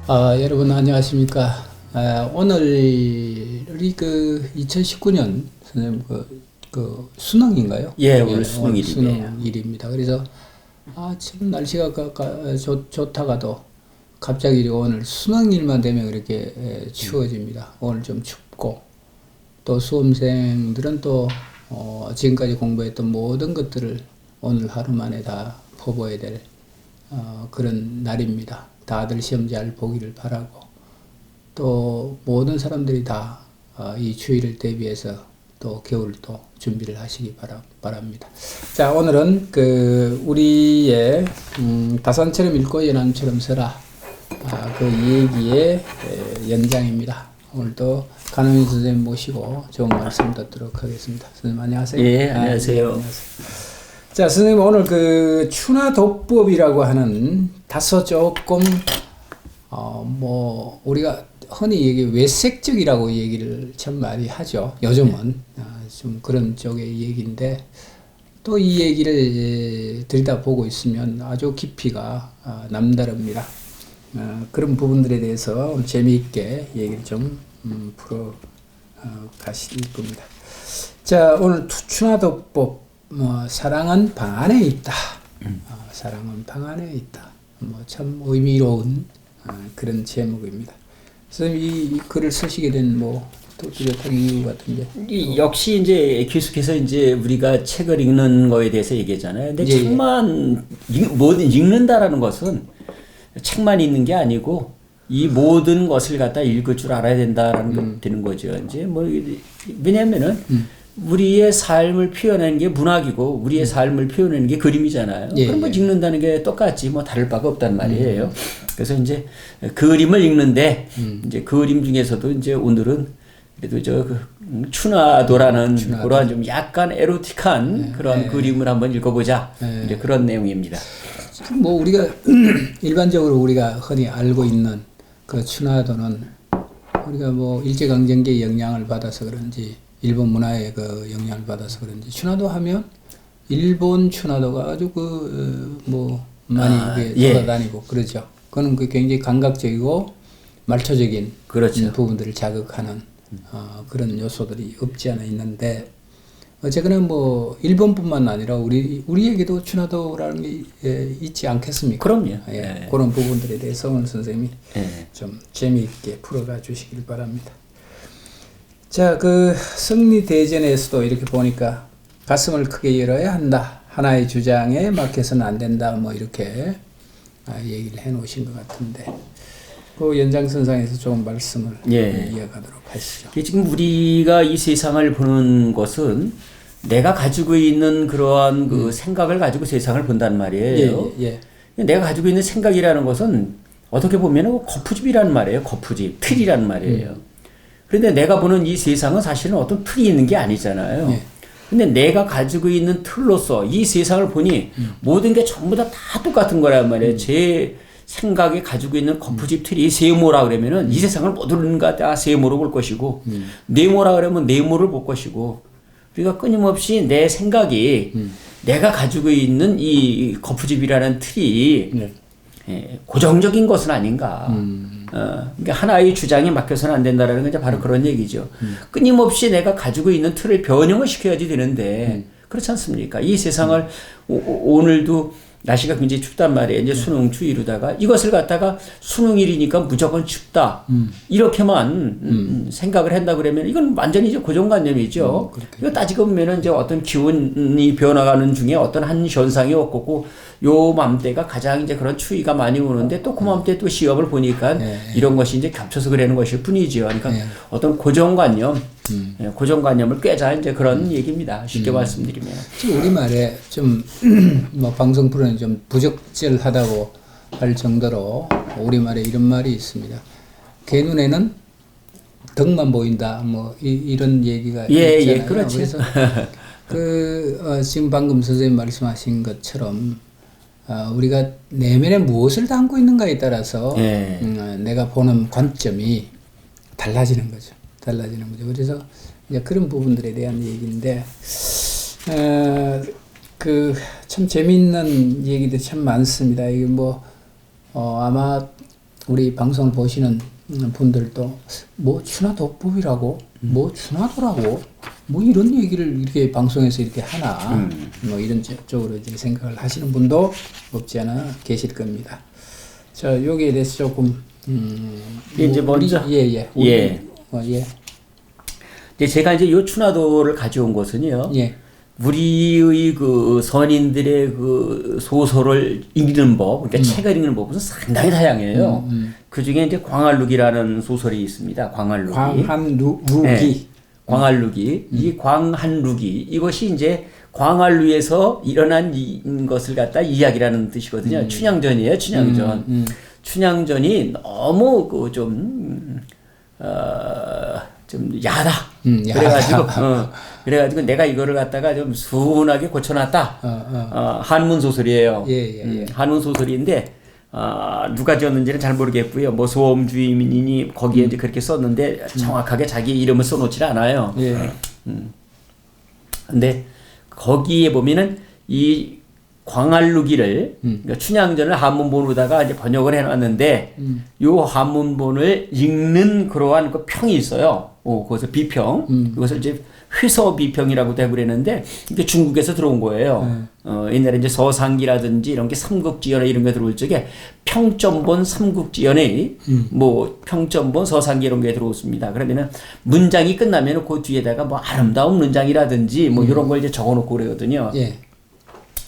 여러분 안녕하십니까. 오늘이 2019년 선생님 수능인가요? 예, 오늘 수능일이네요. 수능일입니다. 그래서 참 날씨가 좋다가도 갑자기 오늘 수능일만 되면 그렇게 추워집니다. 오늘 좀 춥고 또 수험생들은 또 지금까지 공부했던 모든 것들을 오늘 하루 만에 다 퍼부어야 될 그런 날입니다. 다들 시험 잘 보기를 바라고 또 모든 사람들이 다 이 추위를 대비해서 또 겨울도 준비를 하시기 바랍니다. 자, 오늘은 우리의 다산처럼 읽고 연암처럼 서라 그 얘기의 연장입니다. 오늘도 강은희 선생님 모시고 좋은 말씀 듣도록 하겠습니다. 선생님 안녕하세요. 예, 안녕하세요. 안녕하세요. 자, 선생님 오늘 춘화도법이라고 하는 다소 조금 우리가 흔히 외색적이라고 얘기를 참 많이 하죠. 요즘은 좀 그런 쪽의 얘기인데 또 이 얘기를 들여다보고 있으면 아주 깊이가 남다릅니다. 그런 부분들에 대해서 오늘 재미있게 얘기를 좀 풀어 가실 겁니다. 자, 오늘 춘화도법 사랑은 방 안에 있다. 사랑은 방 안에 있다. 참 의미로운 그런 제목입니다. 선생님 이 글을 쓰시게 된 뚜렷한 이유 같은데. 역시 이제 계속해서 이제 우리가 책을 읽는 거에 대해서 얘기하잖아요. 근데 책만 뭐든 읽는다라는 것은 책만 읽는 게 아니고 이 모든 것을 갖다 읽을 줄 알아야 된다라는 게 되는 거죠. 이제 왜냐면은 우리의 삶을 표현하는 게 문학이고 우리의 삶을 표현하는 게 그림이잖아요. 그럼 읽는다는 게 똑같지 다를 바가 없단 말이에요. 그래서 이제 그림을 읽는데 이제 그림 중에서도 이제 오늘은 그래도 춘화도라는 그런 좀 약간 에로틱한 그런 그림을 한번 읽어보자. 이제 그런 내용입니다. 우리가 일반적으로 우리가 흔히 알고 있는 그 춘화도는 우리가 일제강점기의 영향을 받아서 그런지 일본 문화의 영향을 받아서 그런지 춘화도 하면 일본 춘화도가 아주 많이 돌아다니고 그러죠. 그거는 굉장히 감각적이고 말초적인 그렇죠. 부분들을 자극하는 그런 요소들이 없지 않아 있는데 어쨌거나 일본뿐만 아니라 우리에게도 춘화도라는 게 있지 않겠습니까? 그럼요. 그런 부분들에 대해서 오늘 선생님이 좀 재미있게 풀어가 주시길 바랍니다. 자, 승리대전에서도 이렇게 보니까 가슴을 크게 열어야 한다. 하나의 주장에 막혀서는 안 된다. 이렇게 얘기를 해 놓으신 것 같은데 그 연장선상에서 조금 말씀을 이어가도록 하시죠. 지금 우리가 이 세상을 보는 것은 내가 가지고 있는 그러한 생각을 가지고 세상을 본단 말이에요. 내가 가지고 있는 생각이라는 것은 어떻게 보면 거푸집이라는 말이에요. 거푸집, 틀이라는 말이에요. 그런데 내가 보는 이 세상은 사실은 어떤 틀이 있는 게 아니잖아요. 근데 내가 가지고 있는 틀로서 이 세상을 보니 모든 게 전부 다 똑같은 거란 말이에요. 제 생각에 가지고 있는 거푸집 틀이 세모라 그러면은 이 세상을 모두는 다 세모로 볼 것이고 네모라 그러면 네모를 볼 것이고 우리가 끊임없이 내 생각이 내가 가지고 있는 이 거푸집이라는 틀이 고정적인 것은 아닌가. 그러니까 하나의 주장에 막혀서는 안 된다라는 건 이제 바로 그런 얘기죠. 끊임없이 내가 가지고 있는 틀을 변형을 시켜야지 되는데 그렇지 않습니까? 이 세상을 오늘도 날씨가 굉장히 춥단 말이에요. 이제 수능 추위로다가 이것을 갖다가 수능일이니까 무조건 춥다. 이렇게만 생각을 한다 그러면 이건 완전히 이제 고정관념이죠. 이거 따지고 보면은 이제 어떤 기온이 변화가는 중에 어떤 한 현상이 없고 요 맘때가 가장 이제 그런 추위가 많이 오는데 또 그 맘때 또 시험을 보니까 이런 것이 이제 겹쳐서 그러는 것일 뿐이죠. 그러니까 어떤 고정관념, 고정관념을 꿰자 이제 그런 얘기입니다. 쉽게 말씀드리면. 지금 우리말에 좀 방송 프로는 좀 부적절하다고 할 정도로 우리말에 이런 말이 있습니다. 개 눈에는 덕만 보인다. 이런 얘기가 있잖아요. 그렇죠. 그래서 지금 방금 선생님 말씀하신 것처럼 우리가 내면에 무엇을 담고 있는가에 따라서 내가 보는 관점이 달라지는 거죠. 그래서 이제 그런 부분들에 대한 얘기인데 참 재미있는 얘기도 참 많습니다. 이게 아마 우리 방송을 보시는 분들도 뭐 춘화도법이라고 뭐 춘화도라고 뭐 이런 얘기를 이렇게 방송에서 이렇게 하나 뭐 이런 쪽으로 이제 생각을 하시는 분도 없지 않아 계실 겁니다. 자, 여기에 대해서 조금 이제 먼저 예. 이제 제가 이제 요 춘화도를 가져온 것은요. 예. 우리의 그 선인들의 그 소설을 읽는 법, 그러니까 책을 읽는 법은 상당히 다양해요. 그 중에 이제 광활루기라는 소설이 있습니다. 광활루기. 광한루기. 네. 광활루기. 이 광한루기. 이것이 이제 광활루에서 일어난 것을 갖다 이야기라는 뜻이거든요. 춘향전이에요. 춘향전. 춘향전이 너무 그 좀 야다. 그래가지고 내가 이거를 갖다가 좀 순하게 고쳐놨다. 한문 소설이에요. 예. 한문 소설인데 누가 지었는지는 잘 모르겠고요. 뭐 소음주의민이 거기에 이제 그렇게 썼는데 정확하게 자기 이름을 써놓질 않아요. 예. 근데 거기에 보면은 이 광활루기를 그러니까 춘향전을 한문본으로다가 이제 번역을 해놨는데 요 한문본을 읽는 그러한 그 평이 있어요. 거기서 비평. 그것을 이제 회서비평이라고도 하고 그랬는데 이게 중국에서 들어온 거예요. 옛날에 이제 서상기라든지 이런 게 삼국지연에 이런 게 들어올 적에 평점본 삼국지연에 뭐 평점본 서상기 이런 게 들어왔습니다. 그러면은 문장이 끝나면 그 뒤에다가 뭐 아름다운 문장이라든지 뭐 이런 걸 이제 적어놓고 그러거든요. 예.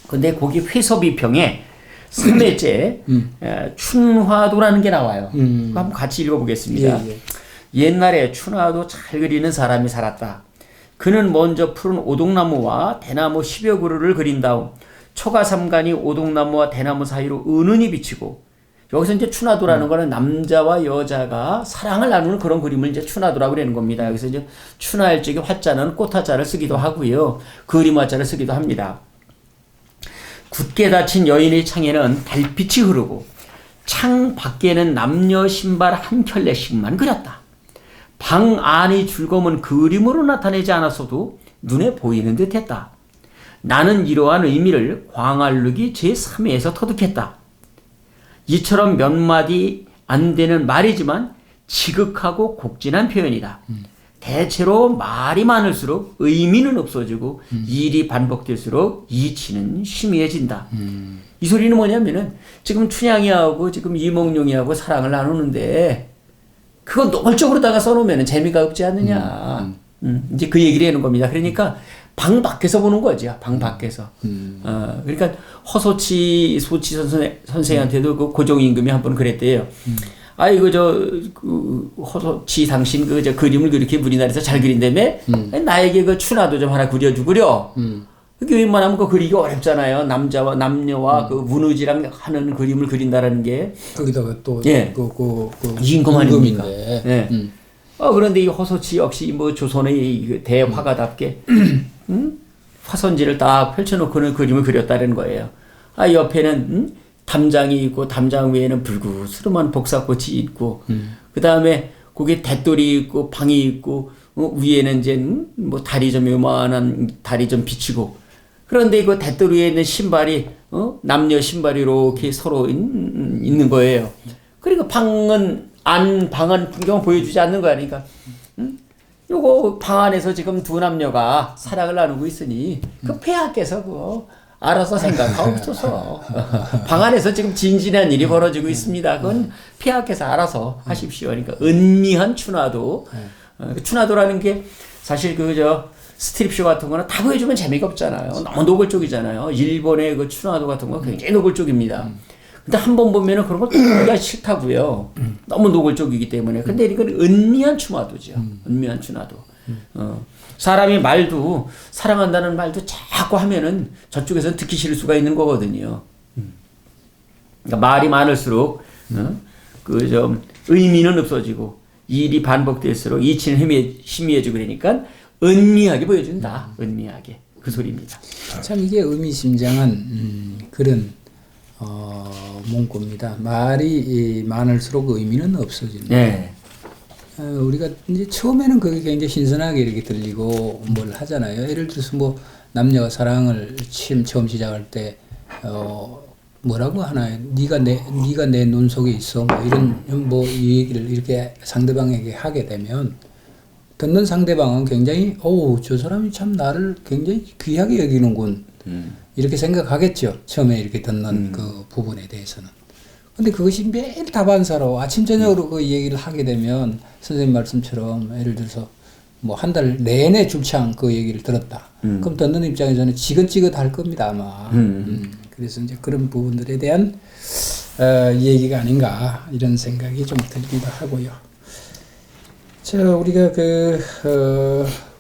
근데 거기 회서비평에 3회째 춘화도라는 게 나와요. 한번 같이 읽어보겠습니다. 예. 옛날에 춘화도 잘 그리는 사람이 살았다. 그는 먼저 푸른 오동나무와 대나무 10여 그루를 그린 다음 초가삼간이 오동나무와 대나무 사이로 은은히 비치고, 여기서 이제 춘화도라는 거는 남자와 여자가 사랑을 나누는 그런 그림을 이제 춘화도라고 그러는 겁니다. 여기서 이제 춘화일 적에 화자는 꽃화자를 쓰기도 하고요. 그림 화자를 쓰기도 합니다. 굳게 닫힌 여인의 창에는 달빛이 흐르고 창 밖에는 남녀 신발 한 켤레씩만 그렸다. 방 안이 줄거문 그림으로 나타내지 않았어도 눈에 보이는 듯 했다. 나는 이러한 의미를 광활루기 제3회에서 터득했다. 이처럼 몇 마디 안 되는 말이지만 지극하고 곡진한 표현이다. 대체로 말이 많을수록 의미는 없어지고 일이 반복될수록 이치는 희미해진다. 이 소리는 뭐냐면은 지금 춘향이하고 지금 이몽룡이하고 사랑을 나누는데 그거 노골적으로다가 써놓으면 재미가 없지 않느냐. 이제 그 얘기를 하는 겁니다. 그러니까 방 밖에서 보는 거죠. 방 밖에서. 그러니까 허소치 소치 선생한테도 그 고종임금이 한 번 그랬대요. 아이고 그 허소치 당신 저 그림을 그렇게 우리나라에서 잘 그린다며? 나에게 그 춘화도 좀 하나 그려주구려. 그게 웬만하면 그 그리기 어렵잖아요. 남녀와 그 문우지랑 하는 그림을 그린다라는 게. 거기다가 또 임금 아닙니까? 예. 그런데 이 허소치 역시 뭐 조선의 대화가답게 화선지를 딱 펼쳐놓고는 그림을 그렸다는 거예요. 옆에는 담장이 있고 담장 위에는 불구스름한 복사꽃이 있고 그 다음에 거기에 대돌이 있고 방이 있고 위에는 이제 뭐 달이 좀 요만한 달이 좀 비치고, 그런데 그 대돌 위에 있는 신발이 남녀 신발이 이렇게 서로 있는 거예요. 그리고 방은 풍경을 보여주지 않는 거야. 그러니까 요거 방 안에서 지금 두 남녀가 사랑을 나누고 있으니 그 폐하께서 그거 알아서 생각하옵소서. 방 안에서 지금 진진한 일이 벌어지고 있습니다. 그건 폐하께서 알아서 하십시오. 그러니까 은미한 춘화도. 춘화도라는 게 사실 스트립쇼 같은 거는 다 보여주면 재미가 없잖아요. 너무 노골적이잖아요. 일본의 그 춘화도 같은 거 굉장히 노골적입니다. 근데 한 번 보면은 그런 걸 보기가 싫다고요. 너무 노골적이기 때문에. 근데 이건 은미한 춘화도죠. 은미한 춘화도. 사람이 말도, 사랑한다는 말도 자꾸 하면은 저쪽에서는 듣기 싫을 수가 있는 거거든요. 그러니까 말이 많을수록 의미는 없어지고 일이 반복될수록 이치는 희미해지고 그러니까 은미하게 보여준다. 은미하게. 그 소리입니다. 참 이게 의미심장한 그런 문구입니다. 말이 많을수록 의미는 없어진다. 네. 우리가 이제 처음에는 그게 굉장히 신선하게 이렇게 들리고 뭘 하잖아요. 예를 들어서 뭐 남녀가 사랑을 처음 시작할 때 뭐라고 하나요? 네가 내 눈 속에 있어. 뭐 이런 뭐 이 얘기를 이렇게 상대방에게 하게 되면 듣는 상대방은 굉장히 저 사람이 참 나를 굉장히 귀하게 여기는군. 이렇게 생각하겠죠. 처음에 이렇게 듣는 그 부분에 대해서는. 근데 그것이 매일 다반사로 아침 저녁으로 그 얘기를 하게 되면 선생님 말씀처럼 예를 들어서 뭐 한 달 내내 줄창 그 얘기를 들었다. 그럼 듣는 입장에서는 지긋지긋할 겁니다 아마. 그래서 이제 그런 부분들에 대한 얘기가 아닌가 이런 생각이 좀 들기도 하고요. 자, 우리가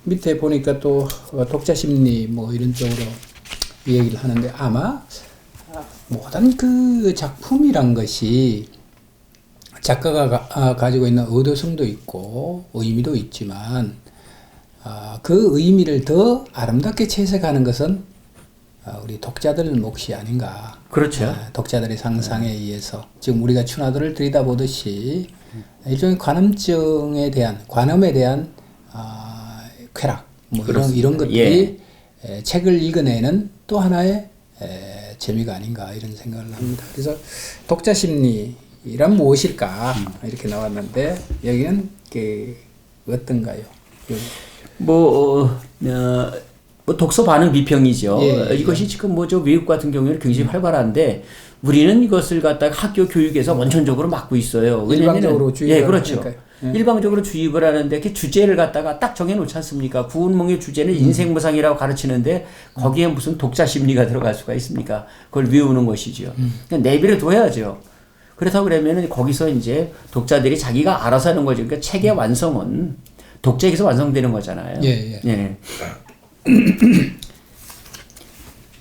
밑에 보니까 또 독자 심리 뭐 이런 쪽으로 얘기를 하는데 아마 모든 그 작품이란 것이 작가가 가지고 있는 의도성도 있고 의미도 있지만 그 의미를 더 아름답게 채색하는 것은 우리 독자들 몫이 아닌가. 그렇죠. 독자들의 상상에 의해서 지금 우리가 춘화도를 들여다보듯이 일종의 관음에 대한 쾌락 뭐 이런 것들이 책을 읽어내는 또 하나의 재미가 아닌가 이런 생각을 합니다. 그래서 독자 심리란 무엇일까 이렇게 나왔는데 여기는 어떤가요? 뭐 독서 반응 비평이죠. 이것이 지금 뭐 저 외국 같은 경우에는 굉장히 활발한데 우리는 이것을 갖다가 학교 교육에서 원천적으로 막고 있어요. 일방적으로 주입을 그렇죠. 일방적으로 주입을 하는데 그 주제를 갖다가 딱 정해놓지 않습니까? 구운몽의 주제는 인생무상이라고 가르치는데 거기에 무슨 독자 심리가 들어갈 수가 있습니까? 그걸 외우는 것이죠. 그냥 내비를 둬야죠. 그렇다고 그러면은 거기서 이제 독자들이 자기가 알아서 하는 거죠. 그러니까 책의 완성은 독자에게서 완성되는 거잖아요. 예.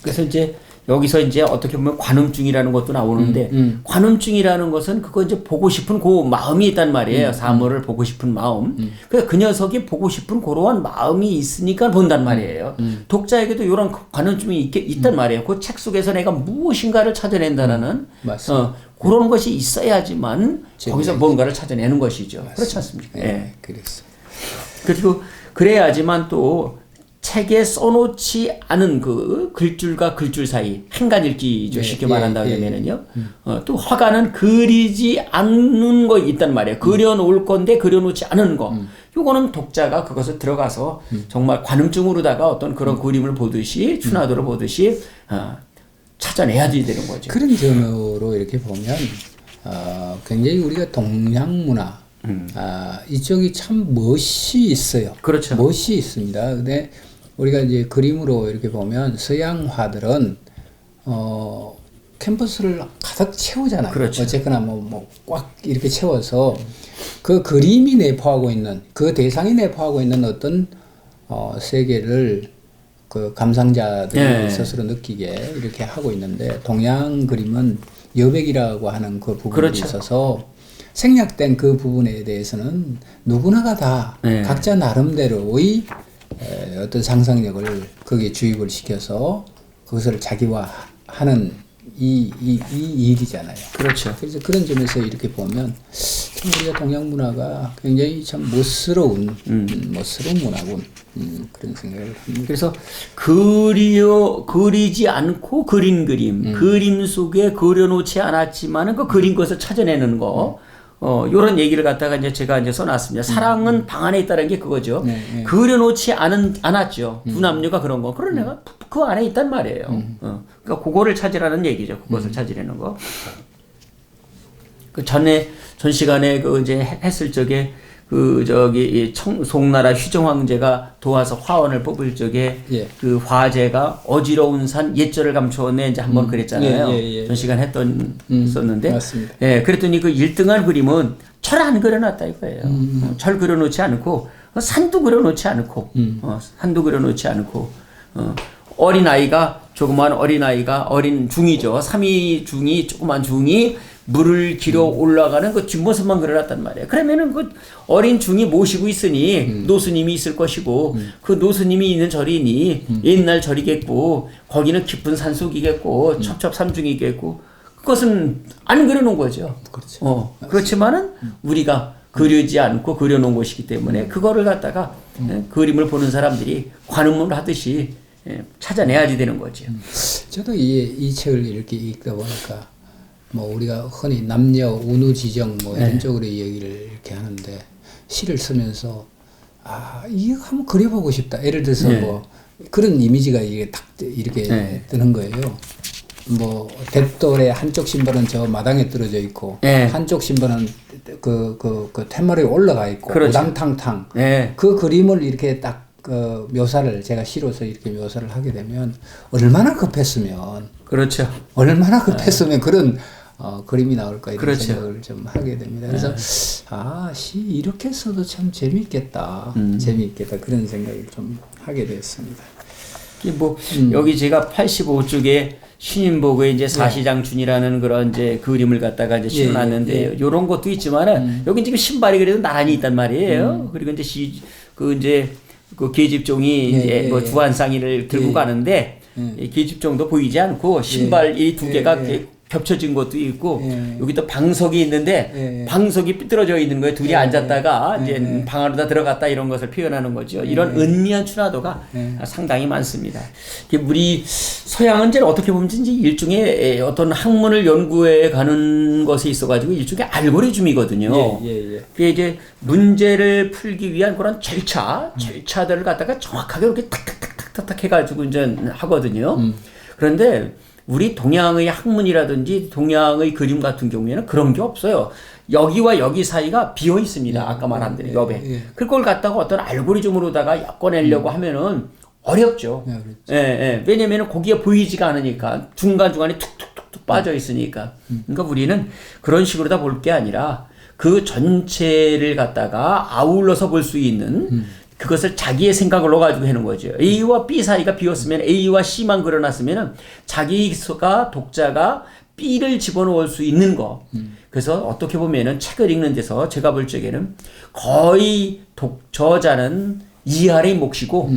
그래서 이제 여기서 이제 어떻게 보면 관음증이라는 것도 나오는데 관음증이라는 것은 그거 이제 보고 싶은 그 마음이 있단 말이에요. 사물을 보고 싶은 마음. 그러니까 그 녀석이 보고 싶은 그러한 마음이 있으니까 본단 말이에요. 독자에게도 이런 관음증이 있단 말이에요. 그 책 속에서 내가 무엇인가를 찾아낸다는 그런 것이 있어야지만 거기서 뭔가를 찾아내는 것이죠. 맞습니다. 그렇지 않습니까? 네, 그렇습니다. 그리고 그래야지만 또 책에 써놓지 않은 그 글줄과 글줄 사이 행간 읽기죠. 쉽게 말한다 그러면은요. 또 화가는 그리지 않는 거 있단 말이에요. 그려놓을 건데 그려놓지 않은 거. 요거는 독자가 그것을 들어가서 정말 관음증으로다가 어떤 그런 그림을 보듯이 춘화도를 보듯이 찾아내야 되는 거죠. 그런 점으로 이렇게 보면 굉장히 우리가 동양 문화 이쪽이 참 멋이 있어요. 그렇죠. 멋이 있습니다. 근데 우리가 이제 그림으로 이렇게 보면 서양 화들은 캔버스를 가득 채우잖아요. 그렇죠. 어쨌거나 뭐 꽉 이렇게 채워서 그 그림이 내포하고 있는 그 대상이 내포하고 있는 어떤 세계를 그 감상자들이 스스로 느끼게 이렇게 하고 있는데 동양 그림은 여백이라고 하는 그 부분이 그렇죠. 있어서 생략된 그 부분에 대해서는 누구나가 다 각자 나름대로의 어떤 상상력을 거기에 주입을 시켜서 그것을 자기화하는 이 일이잖아요. 그렇죠. 그래서 그런 점에서 이렇게 보면 참 우리가 동양 문화가 굉장히 참 멋스러운 문화군 그런 생각을 합니다. 그래서 그리지 않고 그린 그림 속에 그려놓지 않았지만은 그 그린 것을 찾아내는 거. 요런 얘기를 갖다가 이제 제가 이제 써놨습니다. 사랑은 방 안에 있다는 게 그거죠. 그려놓지 않았죠. 두 남녀가 그런 거. 그런 애가 그 안에 있단 말이에요. 그러니까 그거를 찾으라는 얘기죠. 그것을 찾으려는 거. 그 전 시간에 그 이제 했을 적에 송나라 휘정황제가 도와서 화원을 뽑을 적에 그 화제가 어지러운 산 옛절을 감추었네 이제 한번 그랬잖아요. 전 시간 썼는데. 맞습니다. 그랬더니 그 1등한 그림은 철 안 그려놨다 이거예요. 철 그려놓지 않고 산도 그려놓지 않고 조그만 어린아이가 어린 중이죠. 3위 중이 조그만 중이 물을 길어 올라가는 그 뒷모습만 그려놨단 말이에요. 그러면은 그 어린 중이 모시고 있으니 노스님이 있을 것이고 그 노스님이 있는 절이니 옛날 절이겠고 거기는 깊은 산속이겠고 첩첩산중이겠고 그것은 안 그려놓은 거죠. 그렇죠. 그렇지만은 우리가 그리지 않고 그려놓은 것이기 때문에 그거를 갖다가 그림을 보는 사람들이 관음을 하듯이 찾아내야지 되는 거죠. 저도 이 책을 이렇게 읽다 보니까 뭐 우리가 흔히 남녀 운우지정 뭐 이런 쪽으로 얘기를 이렇게 하는데 시를 쓰면서 이거 한번 그려보고 싶다. 예를 들어서 뭐 그런 이미지가 이게 딱 이렇게 뜨는 거예요. 뭐 뎁돌의 한쪽 신발은 저 마당에 떨어져 있고 한쪽 신발은 그 툇마루에 올라가 있고 그렇죠. 우당탕탕 그 그림을 이렇게 딱 묘사를 제가 시로서 이렇게 묘사를 하게 되면 얼마나 급했으면 그렇죠. 얼마나 급했으면 그런 그림이 나올까 이런 그렇죠. 생각을 좀 하게 됩니다. 그래서 시 이렇게 써도 참 재미있겠다. 재미있겠다 그런 생각을 좀 하게 됐습니다. 뭐 여기 제가 85쪽에 신인복의 이제 사시장춘이라는 그런 이제 그림을 갖다가 이제 씌워놨는데 요런 것도 있지만은 여기 지금 신발이 그래도 나란히 있단 말이에요. 그리고 이제 그 계집종이 이제 뭐 주한상의를 들고 가는데 이 계집종도 보이지 않고 신발이 두 개가 겹쳐진 것도 있고 여기 또 방석이 있는데 방석이 삐뚤어져 있는 거예요. 둘이 앉았다가 이제 방 안으로 들어갔다 이런 것을 표현하는 거죠. 이런 은미한 춘화도가 상당히 많습니다. 우리 서양은 이제 어떻게 보면 이제 일종의 어떤 학문을 연구해 가는 것에 있어가지고 일종의 알고리즘이거든요. 그게 이제 문제를 풀기 위한 그런 절차들을 갖다가 정확하게 이렇게 탁탁탁탁탁 해가지고 이제 하거든요. 그런데 우리 동양의 학문이라든지 동양의 그림 같은 경우에는 그런 게 없어요. 여기와 여기 사이가 비어 있습니다. 아까 말한 대로 옆에. 그걸 갖다가 어떤 알고리즘으로다가 엮어내려고 하면은 어렵죠. 왜냐면은 거기에 보이지가 않으니까 중간중간에 툭툭툭툭 빠져 있으니까. 그러니까 우리는 그런 식으로 다 볼 게 아니라 그 전체를 갖다가 아울러서 볼 수 있는 그것을 자기의 생각으로 가지고 하는 거죠. A와 B 사이가 비었으면 A와 C만 그려놨으면 자기가 독자가 B를 집어넣을 수 있는 거. 그래서 어떻게 보면은 책을 읽는 데서 제가 볼 적에는 거의 저자는 2알의 몫이고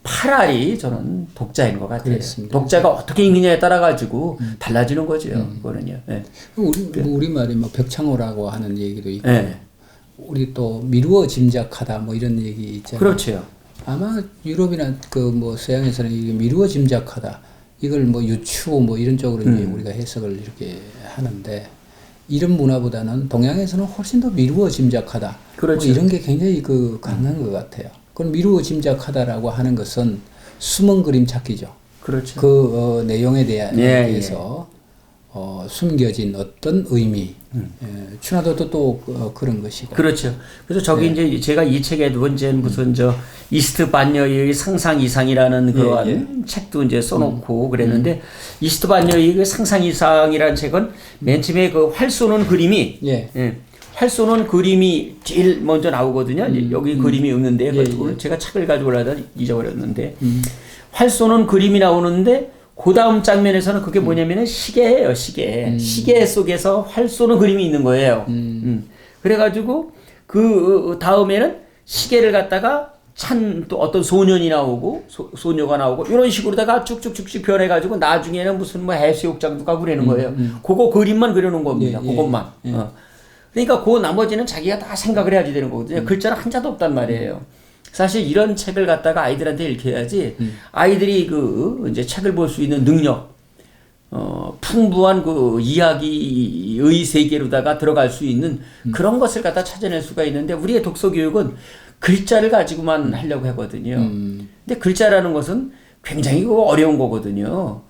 8알이 저는 독자인 것 같아요. 그렇습니다. 독자가 어떻게 읽느냐에 따라 가지고 달라지는 거죠. 그거는요. 우리 말이 뭐 벽창호라고 하는 얘기도 있고. 우리 또 미루어 짐작하다 뭐 이런 얘기 있잖아요. 그렇죠. 아마 유럽이나 그 뭐 서양에서는 이게 미루어 짐작하다 이걸 뭐 유추 뭐 이런 쪽으로 이제 우리가 해석을 이렇게 하는데 이런 문화보다는 동양에서는 훨씬 더 미루어 짐작하다. 그렇죠. 뭐 이런 게 굉장히 그 강한 것 같아요. 그건 미루어 짐작하다라고 하는 것은 숨은 그림 찾기죠. 그렇죠. 그 내용에 대해서 숨겨진 어떤 의미, 춘화도도 또 그런 것이고. 그렇죠. 그래서 저기 이제 제가 이 책에도 이제 무슨 이스트 반여의 상상 이상이라는 그러한 책도 이제 써놓고 그랬는데 이스트 반여의 그 상상 이상이라는 책은 맨 처음에 그 활 쏘는 그림이 활 쏘는 그림이 제일 먼저 나오거든요. 여기 그림이 없는데 오늘 제가 책을 가지고 올라다 잊어버렸는데 활 쏘는 그림이 나오는데 그 다음 장면에서는 그게 뭐냐면은 시계예요, 시계. 시계 속에서 활 쏘는 그림이 있는 거예요. 그래가지고 그 다음에는 시계를 갖다가 찬 또 어떤 소년이 나오고 소녀가 나오고 이런 식으로다가 쭉쭉쭉쭉 변해가지고 나중에는 무슨 뭐 해수욕장도 가고 그러는 거예요. 그거 그림만 그려놓은 겁니다. 그것만. 그러니까 그 나머지는 자기가 다 생각을 해야지 되는 거거든요. 글자는 한자도 없단 말이에요. 사실 이런 책을 갖다가 아이들한테 읽혀야지 아이들이 그 이제 책을 볼 수 있는 능력, 풍부한 그 이야기의 세계로다가 들어갈 수 있는 그런 것을 갖다 찾아낼 수가 있는데 우리의 독서 교육은 글자를 가지고만 하려고 하거든요. 근데 글자라는 것은 굉장히 어려운 거거든요.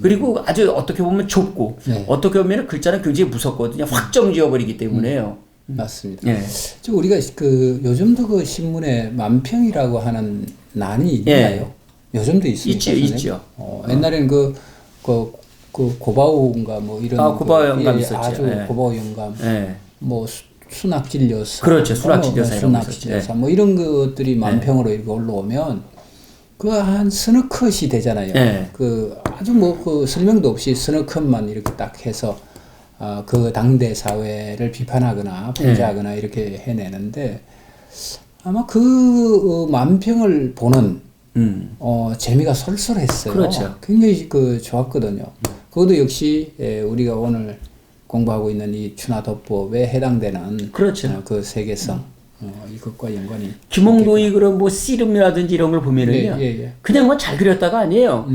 그리고 아주 어떻게 보면 좁고 어떻게 보면 글자는 굉장히 무섭거든요. 확 정지어버리기 때문에요. 맞습니다. 우리가 그 요즘도 그 신문에 만평이라고 하는 난이 있나요? 요즘도 있습니까? 있죠. 옛날에는 그 고바우인가 뭐 이런 고바우 영감 있었죠. 아주 고바우 영감. 뭐 순학질 여사. 그렇죠. 순학질 여사 이런 거 있었죠. 뭐 이런 것들이 만평으로 이렇게 올라오면 그 한 서너 컷이 되잖아요. 그 아주 뭐 그 설명도 없이 서너 컷만 이렇게 딱 해서 그 당대 사회를 비판하거나 풍자하거나 이렇게 해내는데 아마 그 만평을 보는 재미가 솔솔했어요. 그렇죠. 굉장히 그 좋았거든요. 그것도 역시 우리가 오늘 공부하고 있는 이 춘화도법에 해당되는 그렇죠. 그 세계성 이것과 연관이. 김홍동이 그런 뭐 씨름이라든지 이런 걸 보면은요. 그냥 뭐 잘 그렸다가 아니에요.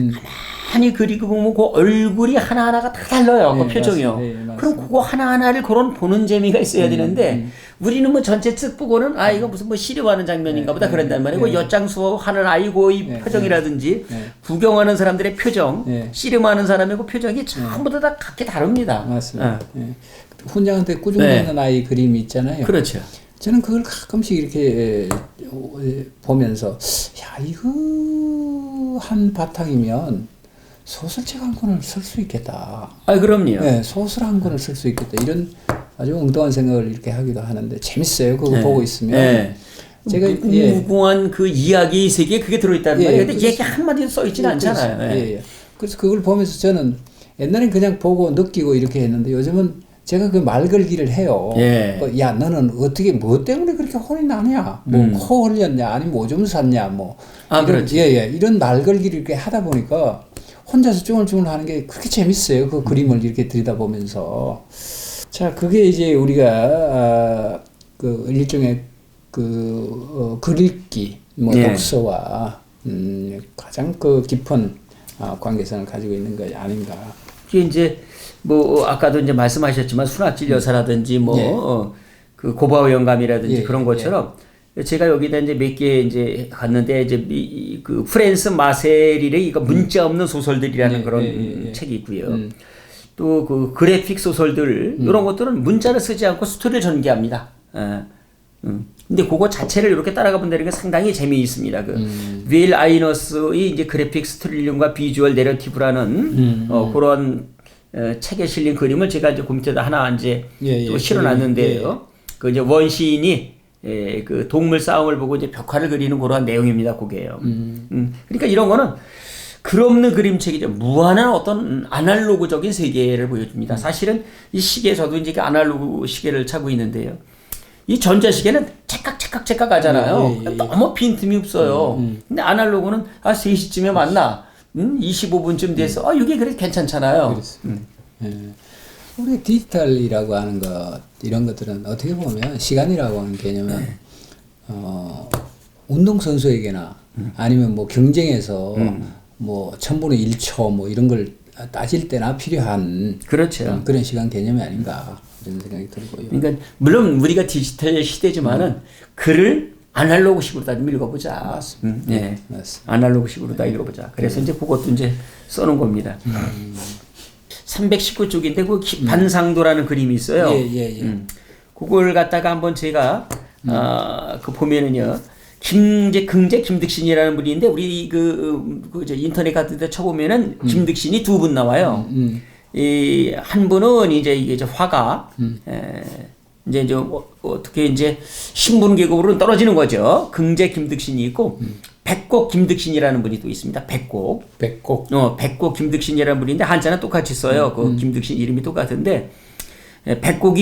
가만히 그리고 보면 그 얼굴이 하나하나가 다 달라요. 그 표정이요. 맞습니다. 그럼 그거 하나하나를 그런 보는 재미가 있어야 되는데 우리는 뭐 전체 쓱 보고는 이거 무슨 뭐 씨름하는 장면인가 보다 그런단 말이고 엿장수하는 아이고 이 표정이라든지 구경하는 사람들의 표정, 씨름하는 사람의 그 표정이 전부 다 각기 다릅니다. 맞습니다. 훈장한테 꾸중되는 아이 그림이 있잖아요. 그렇죠. 저는 그걸 가끔씩 이렇게 보면서 야 이거 한 바탕이면 소설책 한 권을 쓸 수 있겠다. 그럼요. 네, 소설 한 권을 쓸 수 있겠다. 이런 아주 엉뚱한 생각을 이렇게 하기도 하는데 재밌어요. 그거 보고 있으면. 제가 무궁한 그 이야기 세계에 그게 들어있다는 말이에요. 근데 얘기 한마디도 써있지는 않잖아요. 그래서 그걸 보면서 저는 옛날엔 그냥 보고 느끼고 이렇게 했는데 요즘은 제가 그 말 걸기를 해요. 야, 너는 어떻게, 뭐 때문에 그렇게 혼이 나냐? 코 흘렸냐? 아니면 오줌 쌌냐? 그렇지. 이런 말 걸기를 이렇게 하다 보니까 혼자서 쭝얼쭝얼 하는 게 그렇게 재밌어요. 그 그림을 이렇게 들여다보면서. 자, 그게 이제 우리가, 그 일종의 글읽기, 독서와, 가장 그 깊은 관계성을 가지고 있는 것이 아닌가. 그게 이제 뭐 아까도 이제 말씀하셨지만 순학질 여사라든지 그 고바우 영감이라든지 그런 것처럼 제가 여기다 이제 몇 개 이제 갔는데 이제 그 프랜스 마셀일의 이거 문자 없는 소설들이라는 그런 책이 있고요. 또 그 그래픽 소설들 이런 것들은 문자를 쓰지 않고 스토리를 전개합니다. 근데 그거 자체를 이렇게 따라가 본다는 게 상당히 재미있습니다. 윌 아이너스의 이제 그래픽 스토리링과 비주얼 내러티브라는 그런 책에 실린 그림을 제가 이제 그 밑에다 하나 이제 또 실어놨는데요. 그 이제 원시인이 그 동물 싸움을 보고 이제 벽화를 그리는 그러한 내용입니다. 그게요. 그러니까 이런 거는 글없는 그림책이죠. 무한한 어떤 아날로그적인 세계를 보여줍니다. 사실은 이 시계 저도 이제 그 아날로그 시계를 차고 있는데요. 이 전자시계는 찰칵 하잖아요. 너무 빈틈이 없어요. 근데 아날로그는 3시쯤에 만나. 25분쯤 돼서 이게 그래도 괜찮잖아요. 우리 디지털이라고 하는 것 이런 것들은 어떻게 보면 시간이라고 하는 개념은 운동선수에게나 아니면 뭐 경쟁에서 뭐 1000분의 1초 뭐 이런 걸 따질 때나 필요한 그렇죠. 그런 시간 개념이 아닌가 이런 생각이 들고요. 그러니까 물론 우리가 디지털 시대지만은 글을 아날로그식으로 다 읽어보자. 맞습니다. 맞습니다. 아날로그식으로 다 읽어보자. 그래서 이제 그것도 이제 써놓은 겁니다. 319쪽인데 그 반상도라는 그림이 있어요. 그걸 갖다가 한번 제가 그 보면은요. 긍제 김득신이라는 분인데 우리 그 인터넷 같은 데 쳐보면은 김득신이 두 분 나와요. 이 한 분은 이제 이게 화가 이제 어떻게 이제 신분 계급으로는 떨어지는 거죠. 긍제 김득신이 있고 백곡 김득신이라는 분이 또 있습니다. 백곡 김득신이라는 분인데 한자는 똑같이 써요. 그 김득신 이름이 똑같은데 백곡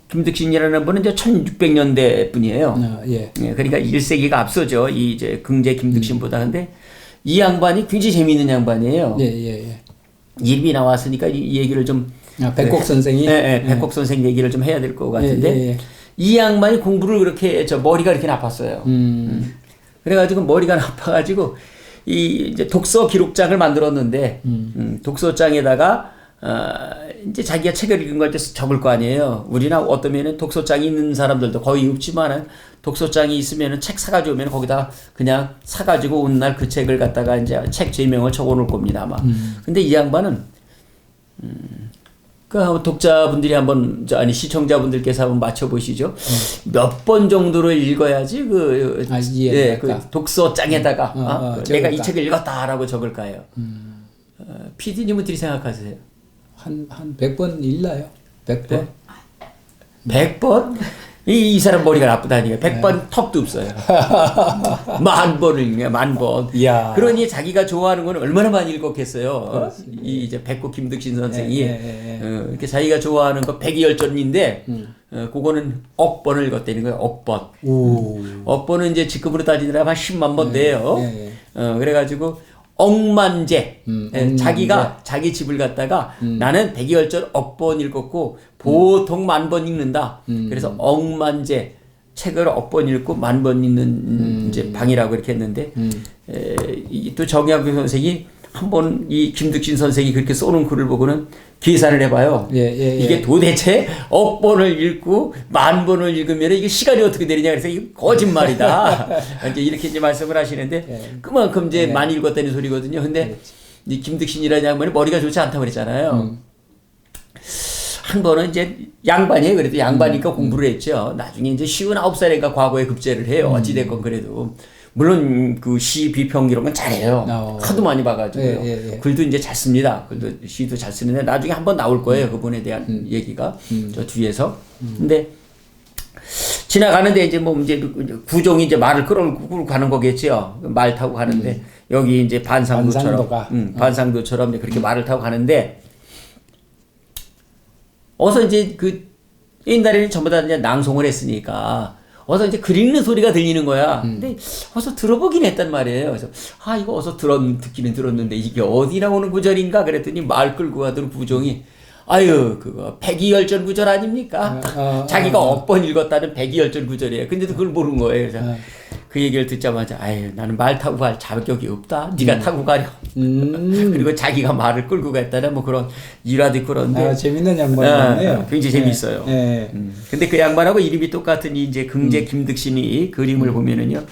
김득신이라는 분은 이제 1600년대 분이에요. 그러니까 1세기가 앞서죠. 이 이제 긍제 김득신보다. 근데 이 양반이 굉장히 재미있는 양반이에요. 이름이 나왔으니까 이 얘기를 좀 백곡 선생이? 백곡 선생 얘기를 좀 해야 될 것 같은데 이 양반이 공부를 그렇게 머리가 이렇게 나빴어요. 그래가지고 머리가 나빠가지고 이 이제 독서 기록장을 만들었는데 독서장에다가 이제 자기가 책을 읽은 걸 적을 거 아니에요. 우리나 어떠면은 독서장이 있는 사람들도 거의 없지만은 독서장이 있으면은 책 사가지고 오면 거기다 그냥 사가지고 온 날 그 책을 갖다가 이제 책 제명을 적어놓을 겁니다 아마. 근데 이 양반은 그 독자분들이 한번 아니 시청자분들께서 한번 맞춰보시죠. 몇 번 정도를 읽어야지 그 독서장에다가 내가 이 책을 읽었다라고 적을까요? PD님은 어떻게 생각하세요? 한 100번 읽나요? 100번? 100번? 이 사람 머리가 나쁘다니까. 100번 턱도 없어요. 10,000번을 읽냐, 10,000번. 이야. 그러니 자기가 좋아하는 거는 얼마나 많이 읽었겠어요. 이 이제 백곡 김득신 선생이. 이렇게 자기가 좋아하는 거 100여열전인데, 그거는 억번을 읽었다는 거예요. 억번. 억번은 이제 지금으로 따지더라면 한 10만 번 돼요. 그래가지고, 억만제. 자기가 자기 집을 갖다가 나는 100여열전 억번 읽었고 보통 10,000번 읽는다. 그래서 억만제 책을 억번 읽고 만번 읽는 이제 방이라고 이렇게 했는데 또 정약용 선생이 한번 이 김득신 선생이 그렇게 써놓은 글을 보고는 계산을 해봐요. 이게 도대체 억번을 읽고 만번을 읽으면 이게 시간이 어떻게 되느냐 그래서 이게 거짓말이다. 이제 이렇게 이제 말씀을 하시는데 그만큼 이제 많이 읽었다는 소리거든요. 근데 이 김득신이라는 양반이 머리가 좋지 않다고 그랬잖아요. 한 번은 이제 양반이에요. 그래도 양반이니까 공부를 했죠. 나중에 이제 59살인가 과거에 급제를 해요. 어찌됐건 그래도. 물론 그 시 비평 이런 건 잘해요. 하도 많이 봐가지고요. 글도 이제 잘 씁니다. 글도 시도 잘 쓰는데 나중에 한번 나올 거예요. 그분에 대한 얘기가 저 뒤에서. 근데 지나가는데 이제 뭐 이제 구종이 이제 말을 끌고 가는 거겠죠. 말 타고 가는데 여기 이제 반상도처럼 이제 그렇게 말을 타고 가는데 어서 이제 그 옛날에는 전부 다 이제 낭송을 했으니까. 어서 이제 글 읽는 소리가 들리는 거야. 근데 어서 들어보긴 했단 말이에요. 그래서 이거 어서 듣기는 들었는데 이게 어디 나오는 구절인가 그랬더니 말 끌고 가던 구종이 그거 백이열전 구절 아닙니까? 자기가 억번 읽었다는 백이열전 구절이에요. 근데도 그걸 모르는 거예요. 그래서 그 얘기를 듣자마자 나는 말 타고 갈 자격이 없다. 네가 타고 가려. 그리고 자기가 말을 끌고 갔다는 뭐 그런 일화도 있고 그런데 재밌는 양반이네요. 굉장히 재밌어요. 근데 그 양반하고 이름이 똑같은 이제 긍제 김득신이 그림을 보면은요.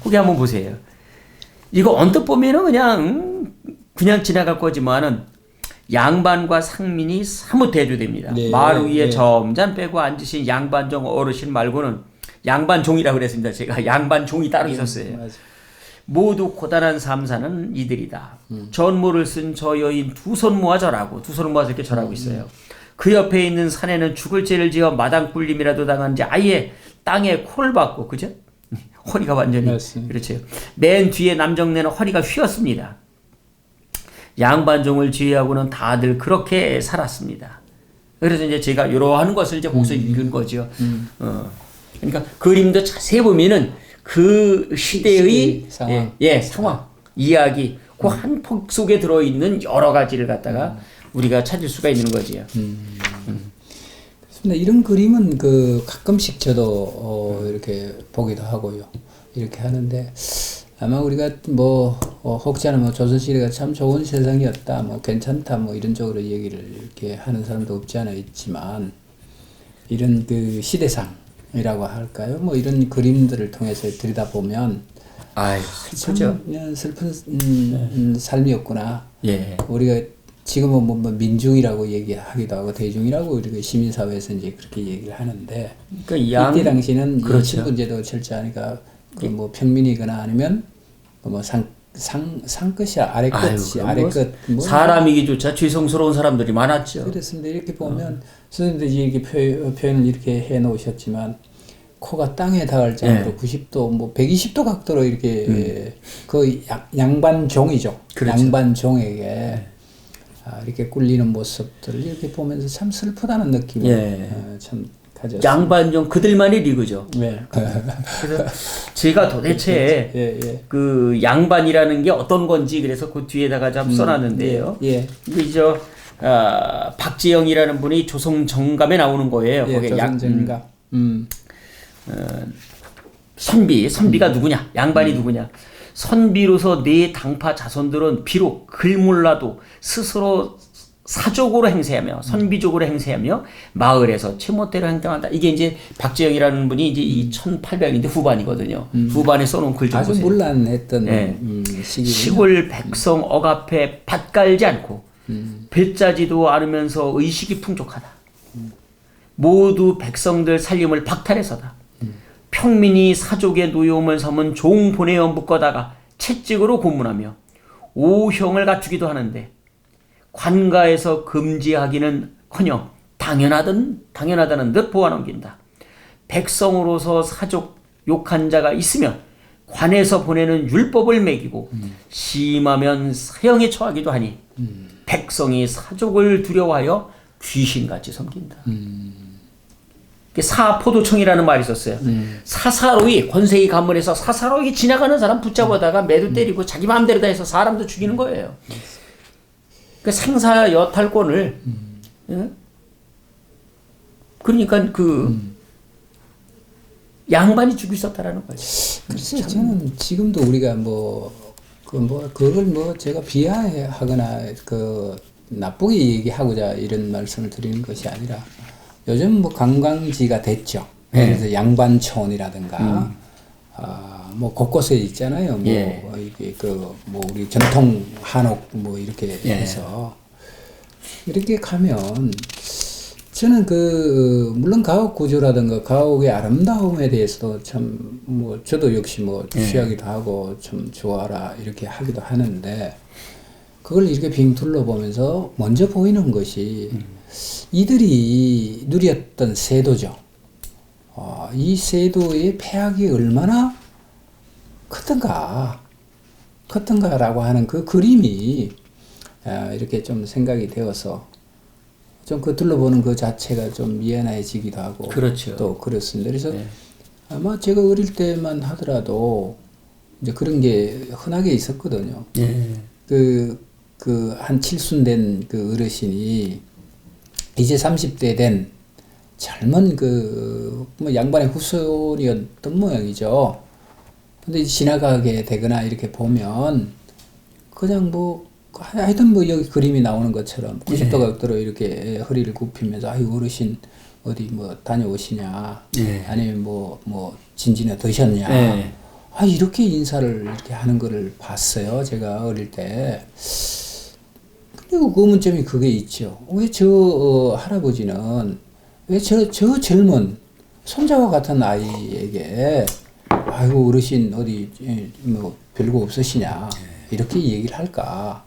거기 한번 보세요. 이거 언뜻 보면은 그냥 지나갈 거지만은 양반과 상민이 사뭇 대조됩니다. 말 위에 점잔 빼고 앉으신 양반종 어르신 말고는 양반종이라고 그랬습니다. 제가 양반종이 따로 있었어요. 모두 고단한 삶 사는 이들이다. 전모를 쓴 저 여인 두 손 모아 절하고 두 손을 모아서 이렇게 절하고 있어요. 그 옆에 있는 산에는 죽을 죄를 지어 마당 굴림이라도 당한지 아예 땅에 코를 박고 그죠? 허리가 완전히 그렇죠. 맨 뒤에 남정네는 허리가 휘었습니다. 양반종을 지휘하고는 다들 그렇게 살았습니다. 그래서 이제 제가 이러한 것을 이제 거기서 읽은 거죠. 그러니까 그림도 자세히 보면은 그 시대의 상황, 상황, 이야기, 그 한 폭 속에 들어 있는 여러 가지를 갖다가 우리가 찾을 수가 있는 거지요. 그렇습니다. 이런 그림은 가끔씩 저도 이렇게 보기도 하고요. 이렇게 하는데 아마 우리가 혹자는 조선시대가 참 좋은 세상이었다, 괜찮다, 이런 쪽으로 얘기를 이렇게 하는 사람도 없지 않아 있지만 이런 그 시대상이라고 할까요? 이런 그림들을 통해서 들여다보면 참 슬픈 삶이었구나. 우리가 지금은 민중이라고 얘기하기도 하고 대중이라고 우리가 시민사회에서 이제 그렇게 얘기를 하는데 이때 당시는 신분제도 철저하니까 평민이거나 아니면 상끝이 아래끝 사람이기조차 죄송스러운 사람들이 많았죠. 그렇습니다. 이렇게 보면 선생님들이 이렇게 표현을 이렇게 해 놓으셨지만 코가 땅에 닿을 정도로 90도 120도 각도로 이렇게 그 양반종이죠. 양반종에게 이렇게 꿀리는 모습들을 이렇게 보면서 참 슬프다는 느낌을 참 가졌습니다. 양반종 그들만의 리그죠. 그래서 제가 도대체 그 양반이라는 게 어떤 건지 그래서 그 뒤에다가 좀 써놨는데요. 이거 박재영이라는 분이 조선정감에 나오는 거예요. 거기에 조선정감. 선비가 누구냐? 양반이 누구냐? 선비로서 네 당파 자손들은 비록 글 몰라도 스스로 사족으로 행세하며 선비족으로 행세하며 마을에서 최못대로 행동한다. 이게 이제 박재영이라는 분이 이제 이 1800년대 후반이거든요. 후반에 써놓은 글 좀 보세요. 아주 문란했던 시기. 시골 백성 억압해 밭 깔지 않고 벨짜지도 않으면서 의식이 풍족하다. 모두 백성들 살림을 박탈해서다. 평민이 사족의 노여움을 삼은 종 보내어 묶어다가 채찍으로 고문하며 오형을 갖추기도 하는데 관가에서 금지하기는커녕 당연하다는 듯 보아넘긴다. 백성으로서 사족 욕한 자가 있으면 관에서 보내는 율법을 매기고 심하면 사형에 처하기도 하니 백성이 사족을 두려워하여 귀신같이 섬긴다. 사포도청이라는 말이 있었어요. 사사로이 권세의 가문에서 사사로이 지나가는 사람 붙잡아다가 매도 때리고 자기 마음대로 다 해서 사람도 죽이는 거예요. 그 생사 여탈권을 그러니까 양반이 주고 있었다라는 거죠. 글쎄 저는 지금도 우리가 그걸 제가 비하하거나 나쁘게 얘기하고자 이런 말씀을 드리는 것이 아니라 요즘 관광지가 됐죠. 그래서 양반촌이라든가 곳곳에 있잖아요. 이게 우리 전통 한옥 이렇게 해서 이렇게 가면 저는 물론 가옥 구조라든가 가옥의 아름다움에 대해서도 참 저도 역시 취하기도 하고 좀 좋아라 이렇게 하기도 하는데 그걸 이렇게 빙 둘러보면서 먼저 보이는 것이 이들이 누렸던 세도죠. 이 세도의 폐악이 얼마나 컸던가라고 하는 그 그림이 이렇게 좀 생각이 되어서 좀 둘러보는 그 자체가 좀 미안해지기도 하고 그렇죠. 또 그렇습니다. 그래서 아마 제가 어릴 때만 하더라도 이제 그런 게 흔하게 있었거든요. 한 칠순된 어르신이 이제 30대 된 젊은 양반의 후손이었던 모양이죠. 근데 지나가게 되거나 이렇게 보면 그냥 하여튼 여기 그림이 나오는 것처럼 90도 각도로 이렇게 허리를 굽히면서 아유 어르신 어디 다녀오시냐 아니면 진지나 드셨냐 이렇게 인사를 이렇게 하는 거를 봤어요. 제가 어릴 때. 그리고 의문점이 그게 있죠. 왜 저 할아버지는 왜 저 젊은 손자와 같은 아이에게 아이고 어르신 어디 별거 없으시냐 이렇게 얘기를 할까?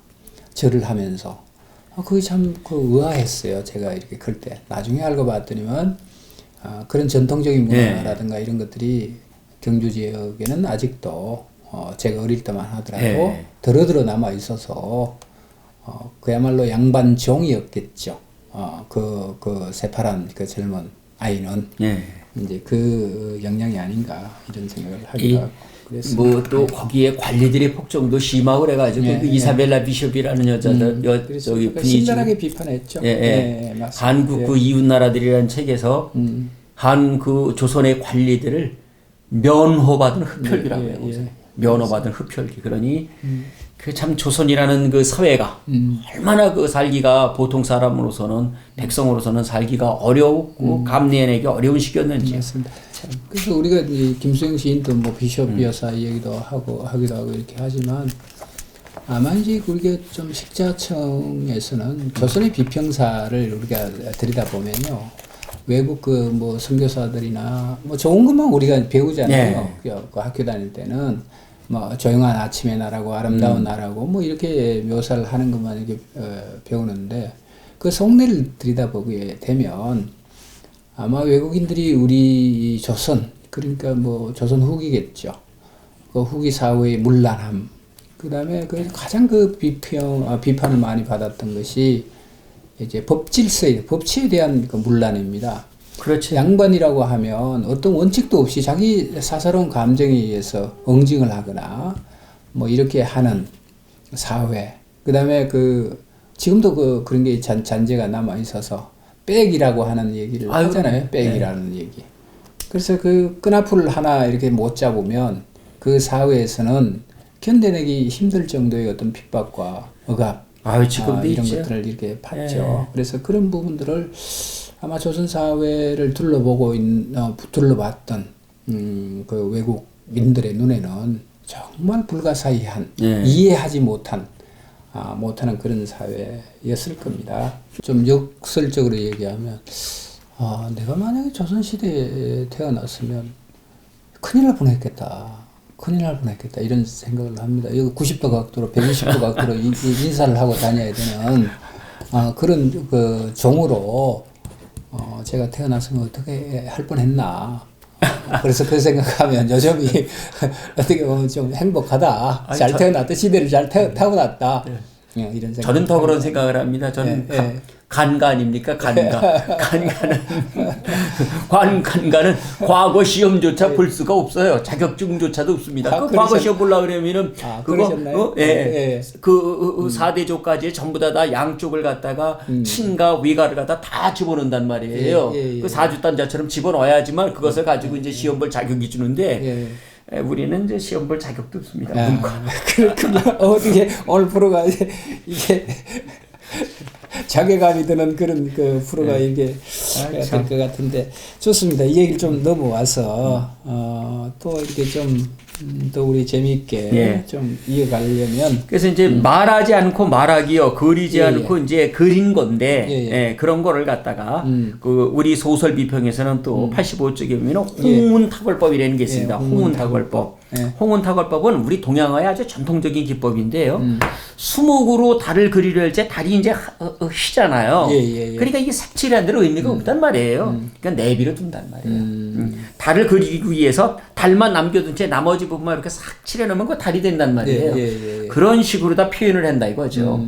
절을 하면서 그게 참 의아했어요. 제가 이렇게 클 때. 나중에 알고 봤더니만 그런 전통적인 문화라든가 이런 것들이 경주 지역에는 아직도 제가 어릴 때만 하더라도 더러더러 남아 있어서 그야말로 양반종이었겠죠. 새파란 젊은 아이는 이제 그 영향이 아닌가 이런 생각을 하기도 하고. 또 거기에 관리들의 폭정도 심하고 그래가지고 이사벨라 비숍이라는 저기 분이 신랄하게 비판했죠. 한국 이웃 나라들이라는 책에서 한 조선의 관리들을 면호받은 흡혈귀라고 해요. 면호받은 흡혈귀. 그러니 참 조선이라는 사회가 얼마나 살기가 보통 사람으로서는 백성으로서는 살기가 어렵고 감내해내기 어려운 시기였는지. 맞습니다. 그래서 우리가 김수영 시인도 비숍 여사 얘기도 하기도 하고 이렇게 하지만 아마 이제 우리가 좀 식자청에서는 조선의 비평사를 우리가 들여다보면요. 외국 선교사들이나 좋은 것만 우리가 배우잖아요. 그 학교 다닐 때는 조용한 아침의 나라고 아름다운 나라고 이렇게 묘사를 하는 것만 이렇게 배우는데 그 속내를 들여다보게 되면 아마 외국인들이 우리 조선 그러니까 조선 후기겠죠. 그 후기 사회의 문란함 그다음에 가장 비판을 많이 받았던 것이 이제 법치에 대한 문란입니다. 그렇지. 양반이라고 하면 어떤 원칙도 없이 자기 사사로운 감정에 의해서 응징을 하거나 이렇게 하는 사회. 그다음에 지금도 그런 게 잔재가 남아 있어서 백이라고 하는 얘기를 하잖아요. 백이라는 얘기. 그래서 끈앞을 하나 이렇게 못 잡으면 그 사회에서는 견뎌내기 힘들 정도의 어떤 핍박과 억압 이런 것들을 이렇게 봤죠. 그래서 그런 부분들을 아마 조선 사회를 둘러봤던 외국인들의 눈에는 정말 불가사의한 이해하지 못하는 그런 사회였을 겁니다. 좀 역설적으로 얘기하면 내가 만약에 조선시대에 태어났으면 큰일 날 뻔했겠다 이런 생각을 합니다. 여기 90도 각도로 120도 각도로 인사를 하고 다녀야 되는 그런 종으로 제가 태어났으면 어떻게 할 뻔했나. 그래서 그 생각하면 요즘이 어떻게 보면 좀 행복하다. 태어났다. 시대를 잘 타고났다. 이런 생각. 저는 더 그런 생각을 합니다. 저는 간가 아닙니까? 간가. 간가는 과거 시험조차 볼 수가 없어요. 자격증조차도 없습니다. 그 과거 시험 보려고 그러면은 그거 예. 그 4대조까지 전부 다 양쪽을 갖다가 친가 위가를 갖다 다 집어넣는단 말이에요. 그 사주단자처럼 집어넣어야지만 그것을 가지고 이제 시험 볼 자격이 주는데 우리는 이제 시험 볼 자격도 없습니다. 그렇군요. 어떻게 오늘 프로가 이게 자괴감이 드는 그런 그 프로가 이게 될 것 같은데 좋습니다. 이 얘기를 좀 넘어와서 또 이렇게 좀 또 우리 재미있게 좀 이어가려면 그래서 이제 말하지 않고 말하기요, 그리지 않고 이제 그린 건데 그런 거를 갖다가 그 우리 소설 비평에서는 또 85쪽에 보면 홍운탁월법이라는 게 있습니다. 홍운탁월법. 홍운탁월법은 우리 동양어의 아주 전통적인 기법인데요. 수목으로 달을 그리려 할 때 달이 이제 희잖아요. 그러니까 이게 색칠한 대로 의미가 없단 말이에요. 그러니까 내비로 둔단 말이에요. 달을 그리기 위해서 달만 남겨둔 채 나머지 부분만 이렇게 싹 칠해놓으면 그 달이 된단 말이에요. 그런 식으로 다 표현을 한다 이거죠.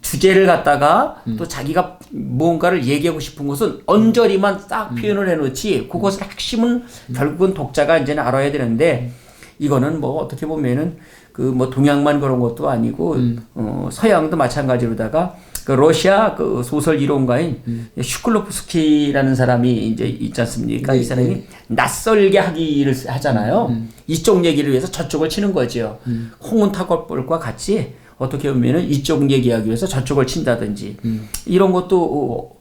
주제를 갖다가 또 자기가 뭔가를 얘기하고 싶은 것은 언저리만 싹 표현을 해놓지 그것을 핵심은 결국은 독자가 이제는 알아야 되는데 이거는 뭐 어떻게 보면은 그 뭐 동양만 그런 것도 아니고 서양도 마찬가지로다가 그 러시아 그 소설 이론가인 슈클로프스키라는 사람이 이제 있지 않습니까? 이 사람이 낯설게 하기를 하잖아요. 이쪽 얘기를 위해서 저쪽을 치는 거죠. 홍운탁월법과 같이 어떻게 보면은 이쪽 얘기하기 위해서 저쪽을 친다든지 이런 것도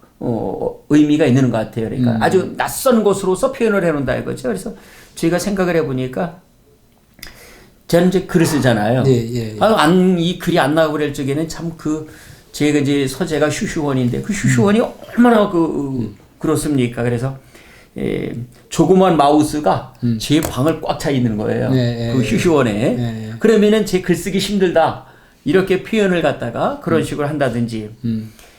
의미가 있는 것 같아요. 그러니까 아주 낯선 것으로서 표현을 해놓는다 이거죠. 그래서 저희가 생각을 해보니까 저는 이제 글을 쓰잖아요. 이 글이 안 나오고 그럴 적에는 참 제가 이제 서재가 휴휴원인데 그 휴휴원이 얼마나 그렇습니까? 그래서 조그만 마우스가 제 방을 꽉 차 있는 거예요. 그 휴휴원에. 그러면은 제 글쓰기 힘들다. 이렇게 표현을 갖다가 그런 식으로 한다든지.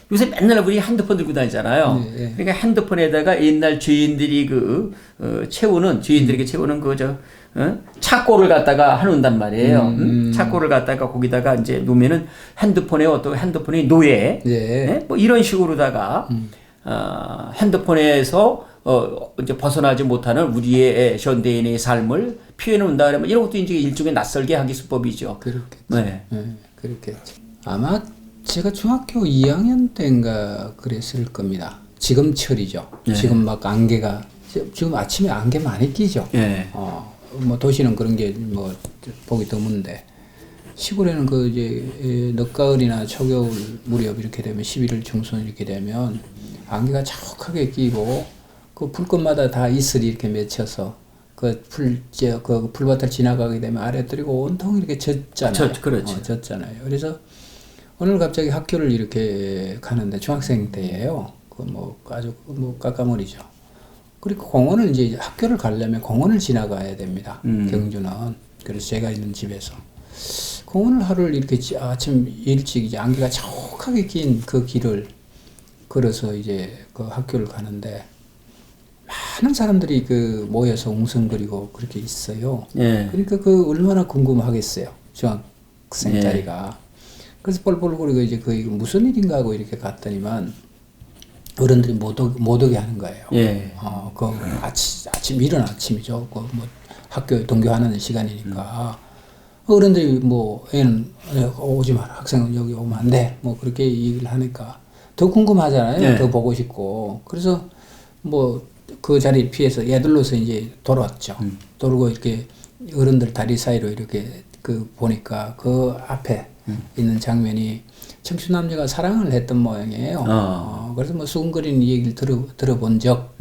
요새 맨날 우리 핸드폰 들고 다니잖아요. 그러니까 핸드폰에다가 옛날 죄인들이 죄인들에게 채우는 착고를 갖다가 해놓는단 말이에요. 착고를 갖다가 거기다가 이제 놓으면은 핸드폰의 노예, 뭐 이런 식으로다가, 핸드폰에서, 이제 벗어나지 못하는 우리의 현대인의 삶을 표현한다 그러면 이런 것도 이제 일종의 낯설게 하기 수법이죠. 그렇겠죠. 그렇겠죠. 아마 제가 중학교 2학년 때인가 그랬을 겁니다. 지금철이죠. 지금 막 안개가, 지금 아침에 안개 많이 끼죠. 뭐 도시는 그런 게 뭐 보기 드문데 시골에는 이제 늦가을이나 초겨울 무렵 이렇게 되면 11월 중순 이렇게 되면 안개가 자욱하게 끼고 그 불꽃마다 다 이슬이 이렇게 맺혀서 그 풀밭을 지나가게 되면 아래뜨리고 온통 이렇게 젖잖아요. 그렇죠. 젖잖아요. 그래서 오늘 갑자기 학교를 이렇게 가는데 중학생 때예요. 아주 깎아머리죠. 그리고 공원을 이제 학교를 가려면 공원을 지나가야 됩니다. 경주는. 그래서 제가 있는 집에서. 공원을 하루를 이렇게 아침 일찍 이제 안개가 자욱하게 낀 그 길을 걸어서 이제 그 학교를 가는데 많은 사람들이 모여서 웅성거리고 그렇게 있어요. 그러니까 얼마나 궁금하겠어요. 중학생 자리가. 그래서 뻘뻘거리고 이제 이거 무슨 일인가 하고 이렇게 갔더니만 어른들이 못 오게 하는 거예요. 아침 이른 아침이죠. 학교 등교하는 시간이니까 어른들이 애는 오지 마라. 학생은 여기 오면 안 돼. 그렇게 얘기를 하니까 더 궁금하잖아요. 더 보고 싶고. 그래서 그 자리 피해서 애들로서 이제 돌아왔죠. 돌고 이렇게 어른들 다리 사이로 이렇게 보니까 그 앞에 있는 장면이 청춘 남녀가 사랑을 했던 모양이에요. 그래서 수근거리는 얘기를 들어본 적,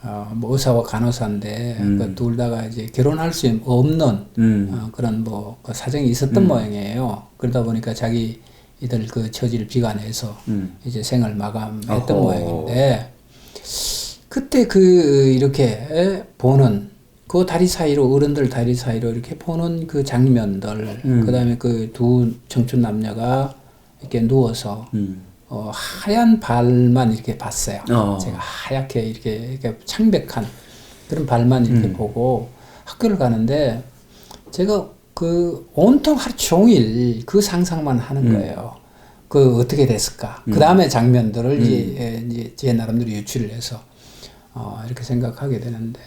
의사와 간호사인데, 둘 다가 이제 결혼할 수 없는, 그런 그 사정이 있었던 모양이에요. 그러다 보니까 자기들 처지를 비관해서 이제 생을 마감했던 모양인데, 그때 이렇게 보는, 그 다리 사이로, 어른들 다리 사이로 이렇게 보는 그 장면들, 그 다음에 두 청춘 남녀가 이렇게 누워서, 하얀 발만 이렇게 봤어요. 제가 하얗게 이렇게 창백한 그런 발만 이렇게 보고 학교를 가는데, 제가 온통 하루 종일 그 상상만 하는 거예요. 그 어떻게 됐을까? 그 다음에 장면들을 이제 제 나름대로 유추를 해서 이렇게 생각하게 되는데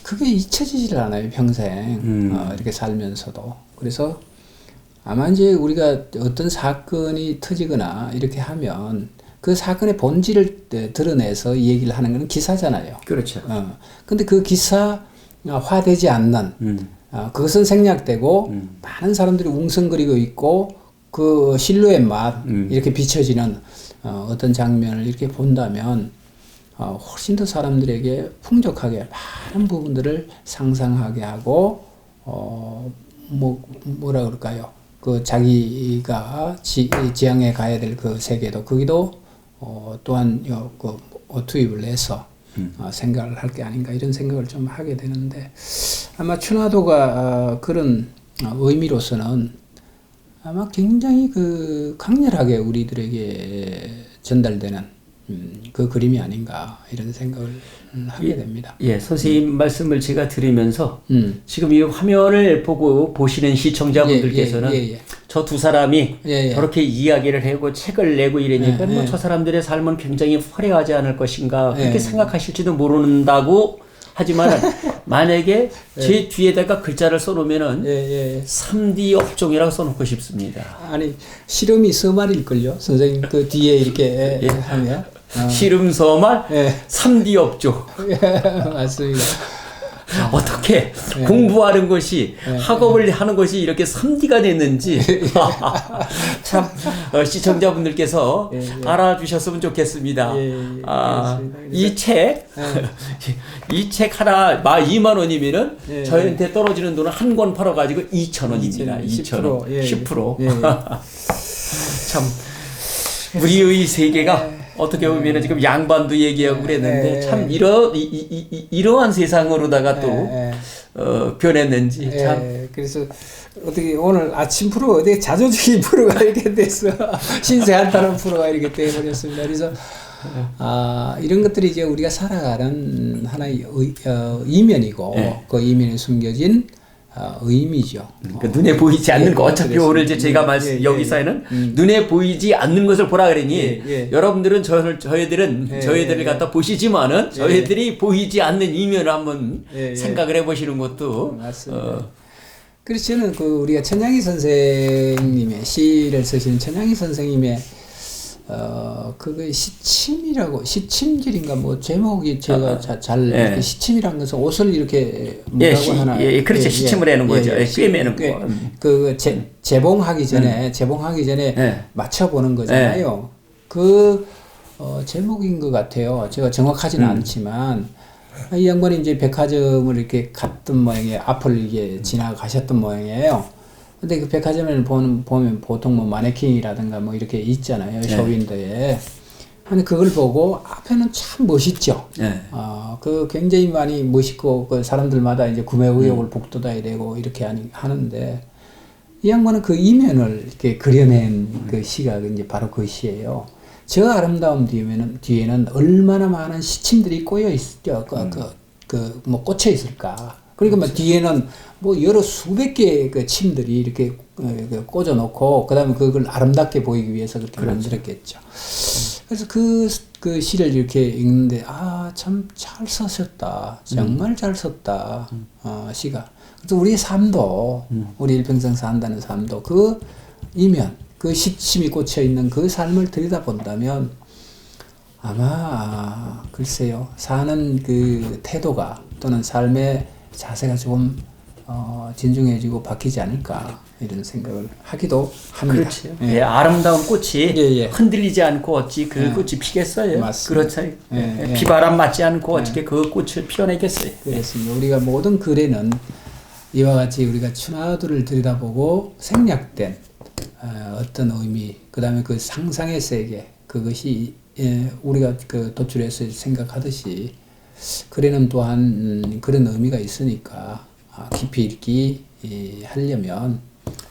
그게 잊혀지질 않아요 평생 이렇게 살면서도. 그래서 아마 이제 우리가 어떤 사건이 터지거나 이렇게 하면 그 사건의 본질을 드러내서 얘기를 하는 건 기사잖아요. 그렇죠. 근데 그 기사화되지 않는 그것은 생략되고 많은 사람들이 웅성거리고 있고 그 실루엣만 이렇게 비춰지는 어떤 장면을 이렇게 본다면 훨씬 더 사람들에게 풍족하게 많은 부분들을 상상하게 하고 뭐라 그럴까요? 그 자기가 지향해 가야 될 그 세계도 거기도 또한 투입을 해서 생각을 할 게 아닌가 이런 생각을 좀 하게 되는데 아마 춘화도가 그런 의미로서는 아마 굉장히 그 강렬하게 우리들에게 전달되는 그 그림이 아닌가 이런 생각을 하게 됩니다. 예, 선생님 말씀을 제가 들으면서 지금 이 화면을 보고 보시는 시청자분들께서는 저 두 사람이 저렇게 이야기를 하고 책을 내고 이러니까 뭐 저 사람들의 삶은 굉장히 화려하지 않을 것인가 그렇게 생각하실지도 모른다고 하지만 만약에 제 뒤에다가 글자를 써놓으면은 3D 업종이라고 써놓고 싶습니다. 아니 실음이 서말일걸요 선생님 그 뒤에 이렇게 하면 시름서말 3D 업종. 맞습니다. 어떻게 공부하는 것이 학업을 하는 것이 이렇게 3D가 됐는지 참 시청자분들께서 알아주셨으면 좋겠습니다. 이 책 하나 2만 원이면은 저희한테 떨어지는 돈은 한 권 팔아가지고 2,000원입니다. 2,000원 10%. 참 우리의 세계가 어떻게 보면 지금 양반도 얘기하고 그랬는데 참 이러한 세상으로다가 또 변했는지 참. 그래서 어떻게 오늘 아침 프로 어떻게 자조적인 프로가 이렇게 돼서 신세한타는 프로가 이렇게 돼버렸습니다. 그래서 이런 것들이 이제 우리가 살아가는 하나의 이면이고 그 이면에 숨겨진 의미죠. 그 눈에 보이지 않는 거 어차피 오늘 이제 제가 여기서는 눈에 보이지 않는 것을 보라 그러니 여러분들은 저희들을 갖다 보시지만은 저희들이 보이지 않는 이면을 한번 생각을 해보시는 것도 맞습니다. 그래서 저는 그 우리가 천양희 선생님의 시를 쓰시는 천양희 선생님의 그게 시침질인가 뭐 제목이 제가 잘 이렇게 시침이란 것은 옷을 이렇게 뭐라고 하나 그렇죠. 시침을 하는 거죠. 꿰매는 거. 그 재봉하기 전에 맞춰보는 거잖아요. 그 제목인 것 같아요. 제가 정확하지는 않지만 이 양반이 이제 백화점을 이렇게 갔던 모양이에요. 앞을 이게 지나가셨던 모양이에요. 근데 그 백화점을 보면 보통 뭐 마네킹이라든가 뭐 이렇게 있잖아요. 쇼윈도에. 근데 그걸 보고 앞에는 참 멋있죠. 그 굉장히 많이 멋있고 그 사람들마다 이제 구매 의욕을 북돋아야 되고 이렇게 하는데 이 양반은 그 이면을 이렇게 그려낸 그 시가 이제 바로 그 시예요. 저 아름다움 뒤에는 얼마나 많은 시침들이 꼬여 있죠. 뭐 꽂혀 있을까. 그러니까 뭐 뒤에는 뭐 여러 수백 개의 그 침들이 이렇게 꽂아 놓고 그다음에 그걸 아름답게 보이기 위해서 그렇게 만들었겠죠. 그래서 그 시를 이렇게 읽는데 참 잘 썼었다. 정말 잘 썼다. 시가. 그래서 우리의 삶도 우리 일평생 산다는 삶도 그 이면 그 시침이 꽂혀 있는 그 삶을 들여다본다면 아마 글쎄요 사는 그 태도가 또는 삶의 자세가 조금 진중해지고 바뀌지 않을까 이런 생각을 하기도 합니다. 그렇죠. 아름다운 꽃이 흔들리지 않고 어찌 그 꽃이 피겠어요. 맞습니다. 그렇죠. 비바람 맞지 않고 어떻게 그 꽃을 피워내겠어요. 그렇습니다. 우리가 모든 글에는 이와 같이 우리가 춘화도를 들여다보고 생략된 어떤 의미, 그 다음에 그 상상의 세계, 그것이 우리가 그 도출해서 생각하듯이 글에는 또한 그런 의미가 있으니까 깊이 읽기 하려면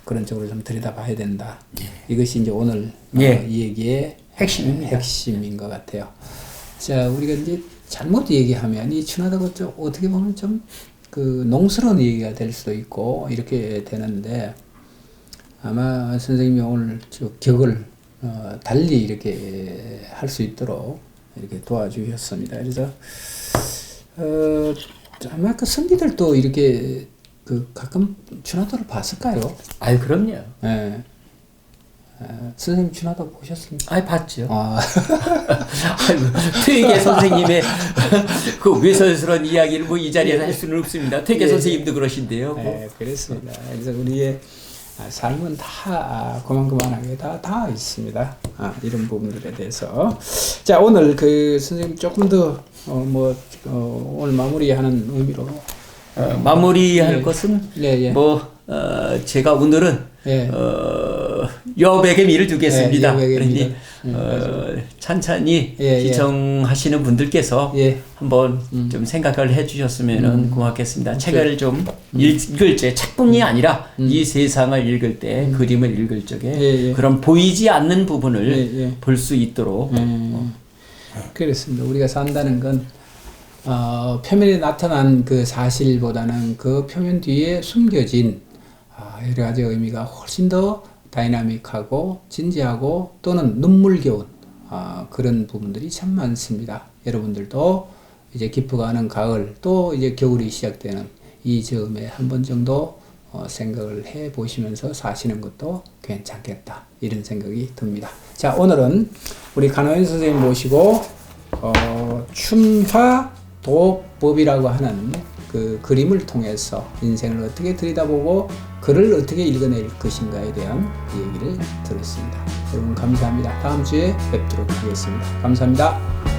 그런 쪽으로 좀 들여다봐야 된다. 이것이 이제 오늘 이 얘기의 핵심인 것 같아요. 자, 우리가 이제 잘못 얘기하면 이 춘화도가 좀 어떻게 보면 좀 그 농스러운 얘기가 될 수도 있고 이렇게 되는데 아마 선생님이 오늘 저 격을 달리 이렇게 할 수 있도록 이렇게 도와주셨습니다. 그래서 아마 그 선비들도 이렇게 그 가끔 준하도를 봤을까요? 아유 그럼요. 네. 선생님 준하도 보셨습니까? 아이 봤죠. 아이고, 퇴계 선생님의 그 외설스러운 이야기를 뭐 이 자리에서 할 수는 없습니다. 퇴계 선생님도 그러신데요. 네, 그렇습니다. 그래서 우리의 삶은 다 고만고만하게 다 있습니다. 이런 부분들에 대해서. 자, 오늘 그 선생님 조금 더 오늘 마무리하는 의미로 마무리할 것은 제가 오늘은 여백의 미를 두겠습니다. 그러니 찬찬히 시청하시는 분들께서 한번 좀 생각을 해주셨으면 고맙겠습니다. 책을 좀 읽을 때 책뿐이 아니라 이 세상을 읽을 때 그림을 읽을 적에 그런 보이지 않는 부분을 볼 수 있도록 그렇습니다. 우리가 산다는 건 표면에 나타난 그 사실보다는 그 표면 뒤에 숨겨진 여러 가지 의미가 훨씬 더 다이나믹하고 진지하고 또는 눈물겨운 그런 부분들이 참 많습니다. 여러분들도 이제 깊어가는 가을 또 이제 겨울이 시작되는 이 즈음에 한 번 정도 생각을 해 보시면서 사시는 것도 괜찮겠다 이런 생각이 듭니다. 자, 오늘은 우리 간호연 선생님 모시고 춘화도법이라고 하는 그 그림을 통해서 인생을 어떻게 들여다보고 글을 어떻게 읽어낼 것인가에 대한 얘기를 들었습니다. 여러분 감사합니다. 다음 주에 뵙도록 하겠습니다. 감사합니다.